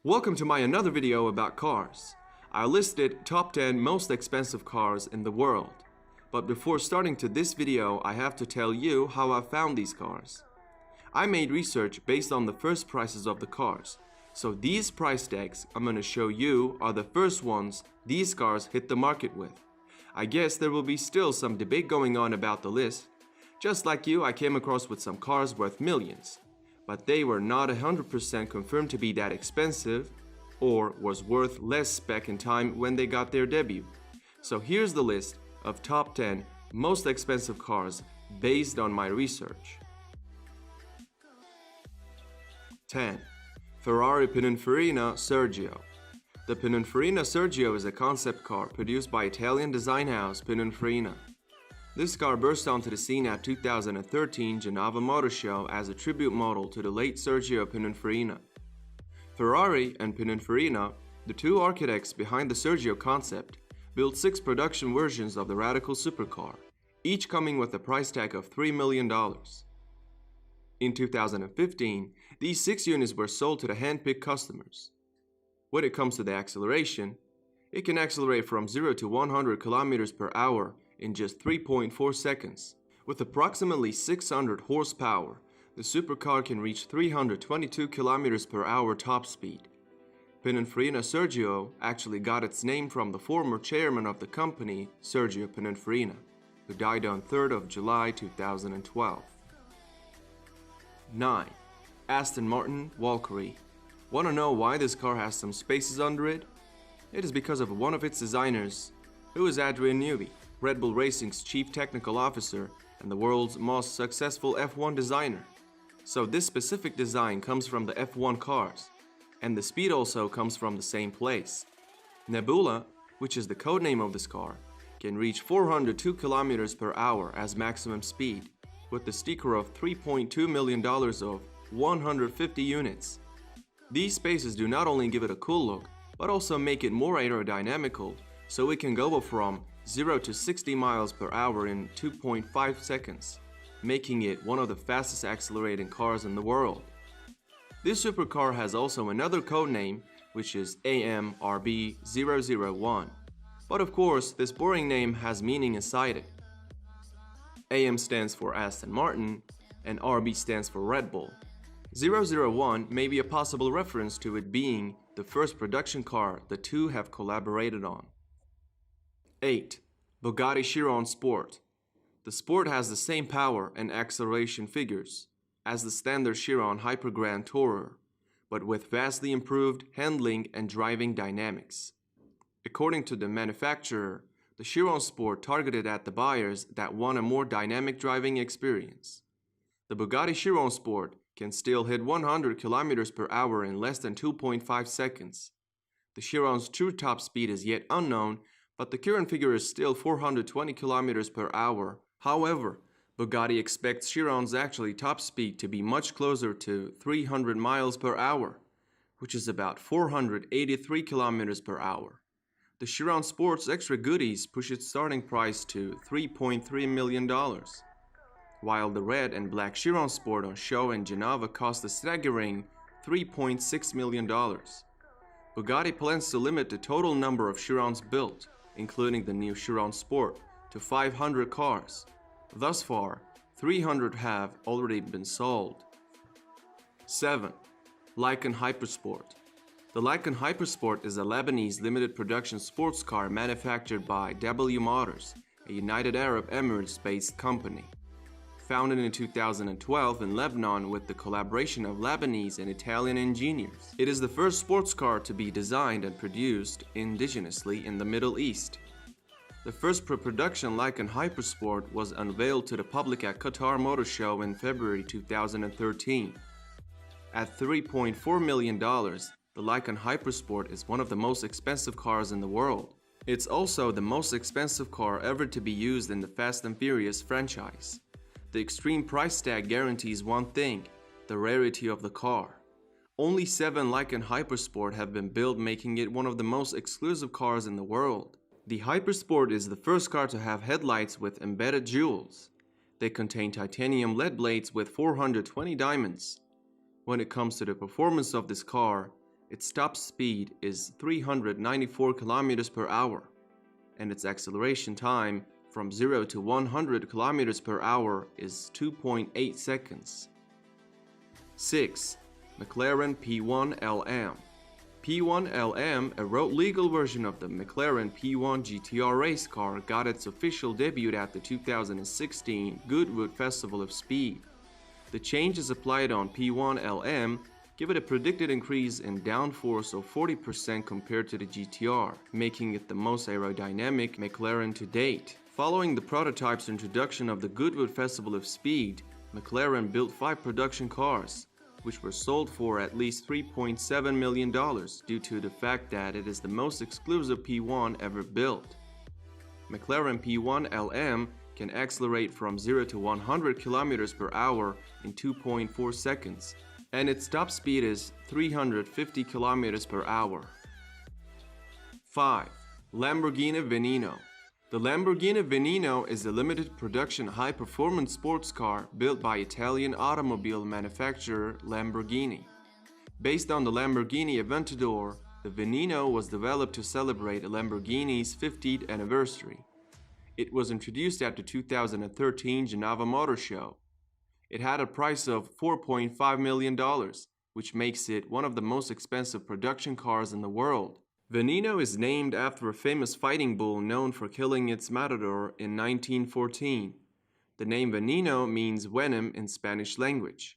Welcome to my another video about cars. I listed top 10 most expensive cars in the world. But before starting to this video, I have to tell you how I found these cars. I made research based on the first prices of the cars. So these price tags I'm going to show you are the first ones these cars hit the market with. I guess there will be still some debate going on about the list. Just like you, I came across with some cars worth millions. But they were not 100% confirmed to be that expensive or was worth less back in time when they got their debut. So here's the list of top 10 most expensive cars based on my research. 10. Ferrari Pininfarina Sergio. The Pininfarina Sergio is a concept car produced by Italian design house Pininfarina. This car burst onto the scene at 2013 Genova Motor Show as a tribute model to the late Sergio Pininfarina. Ferrari and Pininfarina, the two architects behind the Sergio concept, built 6 production versions of the radical supercar, each coming with a price tag of $3 million. In 2015, these 6 units were sold to the hand-picked customers. When it comes to the acceleration, it can accelerate from 0 to 100 km per hour in just 3.4 seconds. With approximately 600 horsepower, the supercar can reach 322 km per hour top speed. Pininfarina Sergio actually got its name from the former chairman of the company, Sergio Pininfarina, who died on 3rd of July 2012. 9. Aston Martin Valkyrie. Want to know why this car has some spaces under it? It is because of one of its designers, who is Adrian Newey, Red Bull Racing's chief technical officer and the world's most successful F1 designer. So this specific design comes from the F1 cars, and the speed also comes from the same place. Nebula, which is the codename of this car, can reach 402 km per hour as maximum speed, with the sticker of $3.2 million of 150 units. These spaces do not only give it a cool look, but also make it more aerodynamical, so it can go from 0 to 60 miles per hour in 2.5 seconds, making it one of the fastest accelerating cars in the world. This supercar has also another codename, which is AMRB001. But of course, this boring name has meaning inside it. AM stands for Aston Martin, and RB stands for Red Bull. 001 may be a possible reference to it being the first production car the two have collaborated on. 8. Bugatti Chiron Sport. The Sport has the same power and acceleration figures as the standard Chiron Hyper Grand Tourer, but with vastly improved handling and driving dynamics. According to the manufacturer, the Chiron Sport targeted at the buyers that want a more dynamic driving experience. The Bugatti Chiron Sport can still hit 100 km per hour in less than 2.5 seconds. The Chiron's true top speed is yet unknown, but the current figure is still 420 km per hour. However, Bugatti expects Chiron's actually top speed to be much closer to 300 miles per hour, which is about 483 km per hour. The Chiron Sport's extra goodies push its starting price to $3.3 million, while the red and black Chiron Sport on show in Genova cost a staggering $3.6 million. Bugatti plans to limit the total number of Chirons built, including the new Chiron Sport, to 500 cars. Thus far, 300 have already been sold. 7. Lykan Hypersport. The Lykan Hypersport is a Lebanese limited production sports car manufactured by W Motors, a United Arab Emirates-based company. Founded in 2012 in Lebanon with the collaboration of Lebanese and Italian engineers. It is the first sports car to be designed and produced indigenously in the Middle East. The first production Lykan Hypersport was unveiled to the public at Qatar Motor Show in February 2013. At $3.4 million, the Lykan Hypersport is one of the most expensive cars in the world. It's also the most expensive car ever to be used in the Fast and Furious franchise. The extreme price tag guarantees one thing: the rarity of the car. Only 7 Lykan Hypersport have been built, making it one of the most exclusive cars in the world. The Hypersport is the first car to have headlights with embedded jewels. They contain titanium LED blades with 420 diamonds. When it comes to the performance of this car, Its top speed is 394 km per hour, and its acceleration time from 0 to 100 km per hour is 2.8 seconds. 6. McLaren P1 LM. P1 LM, a road-legal version of the McLaren P1 GTR race car, got its official debut at the 2016 Goodwood Festival of Speed. The changes applied on P1 LM give it a predicted increase in downforce of 40% compared to the GTR, making it the most aerodynamic McLaren to date. Following the prototype's introduction of the Goodwood Festival of Speed, McLaren built 5 production cars, which were sold for at least $3.7 million due to the fact that it is the most exclusive P1 ever built. McLaren P1 LM can accelerate from 0 to 100 km per hour in 2.4 seconds, and its top speed is 350 km per hour. 5. Lamborghini Veneno. The Lamborghini Veneno is a limited production high-performance sports car built by Italian automobile manufacturer Lamborghini. Based on the Lamborghini Aventador, the Veneno was developed to celebrate Lamborghini's 50th anniversary. It was introduced at the 2013 Geneva Motor Show. It had a price of $4.5 million, which makes it one of the most expensive production cars in the world. Veneno is named after a famous fighting bull known for killing its matador in 1914. The name Veneno means venom in Spanish language.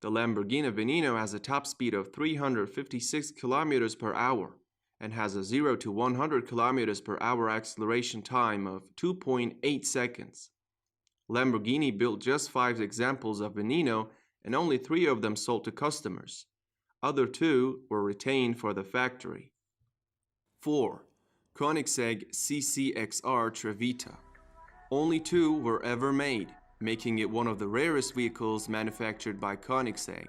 The Lamborghini Veneno has a top speed of 356 km per hour and has a 0 to 100 km per hour acceleration time of 2.8 seconds. Lamborghini built just 5 examples of Veneno and only 3 of them sold to customers. Other 2 were retained for the factory. 4. Koanigsegg CCXR Trevita. Only 2 were ever made, making it one of the rarest vehicles manufactured by Koanigsegg.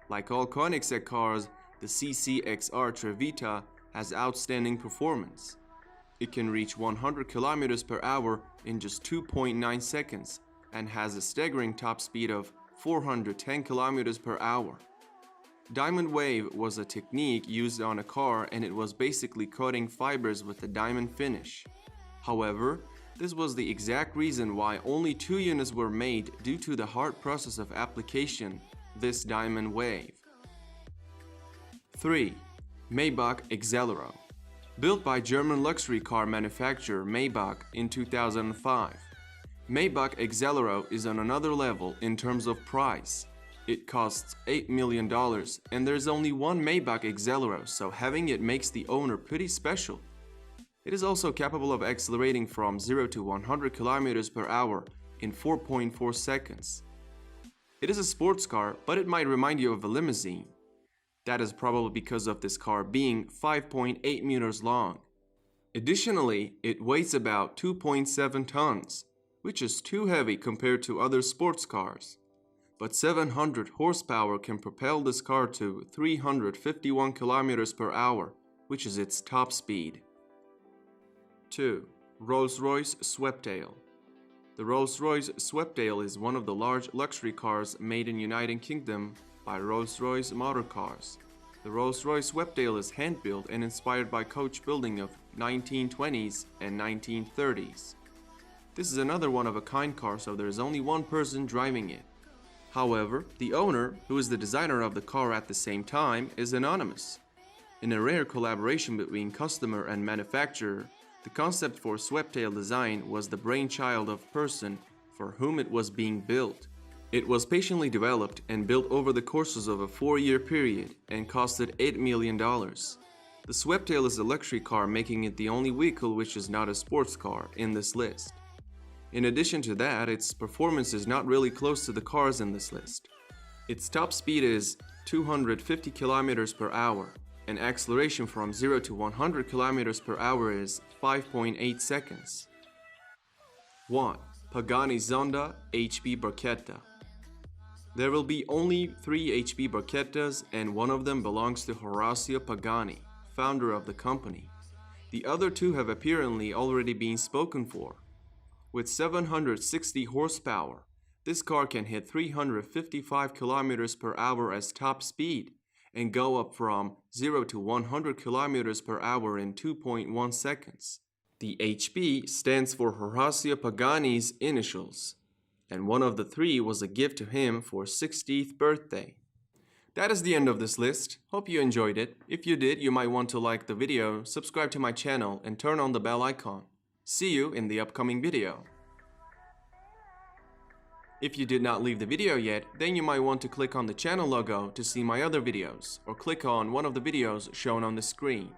Like all Koanigsegg cars, the CCXR Trevita has outstanding performance. It can reach 100 km per hour in just 2.9 seconds and has a staggering top speed of 410 km per hour. Diamond wave was a technique used on a car, and it was basically coating fibers with a diamond finish. However, this was the exact reason why only 2 units were made due to the hard process of application, this diamond wave. 3. Maybach Exelero. Built by German luxury car manufacturer Maybach in 2005. Maybach Exelero is on another level in terms of price. It costs $8 million, and there's only one Maybach Exelero, so having it makes the owner pretty special. It is also capable of accelerating from 0 to 100 km per hour in 4.4 seconds. It is a sports car, but it might remind you of a limousine. That is probably because of this car being 5.8 meters long. Additionally, it weighs about 2.7 tons, which is too heavy compared to other sports cars. But 700 horsepower can propel this car to 351 km per hour, which is its top speed. 2. Rolls-Royce Sweptail. The Rolls-Royce Sweptail is one of the large luxury cars made in United Kingdom by Rolls-Royce Motor Cars. The Rolls-Royce Sweptail is hand-built and inspired by coach building of 1920s and 1930s. This is another one-of-a-kind car, so there is only one person driving it. However, the owner, who is the designer of the car at the same time, is anonymous. In a rare collaboration between customer and manufacturer, the concept for Sweptail design was the brainchild of person for whom it was being built. It was patiently developed and built over the courses of a 4-year period and costed $8 million. The Sweptail is a luxury car, making it the only vehicle which is not a sports car in this list. In addition to that, its performance is not really close to the cars in this list. Its top speed is 250 km per hour, and acceleration from 0 to 100 km per hour is 5.8 seconds. 1. Pagani Zonda HP Barchetta. There will be only 3 HP Barchettas, and one of them belongs to Horacio Pagani, founder of the company. The other 2 have apparently already been spoken for. With 760 horsepower, this car can hit 355 km per hour as top speed and go up from 0 to 100 kilometers per hour in 2.1 seconds. The HP stands for Horacio Pagani's initials, and one of the three was a gift to him for his 60th birthday. That is the end of this list. Hope you enjoyed it. If you did, you might want to like the video, subscribe to my channel, and turn on the bell icon. See you in the upcoming video. If you did not leave the video yet, then you might want to click on the channel logo to see my other videos, or click on one of the videos shown on the screen.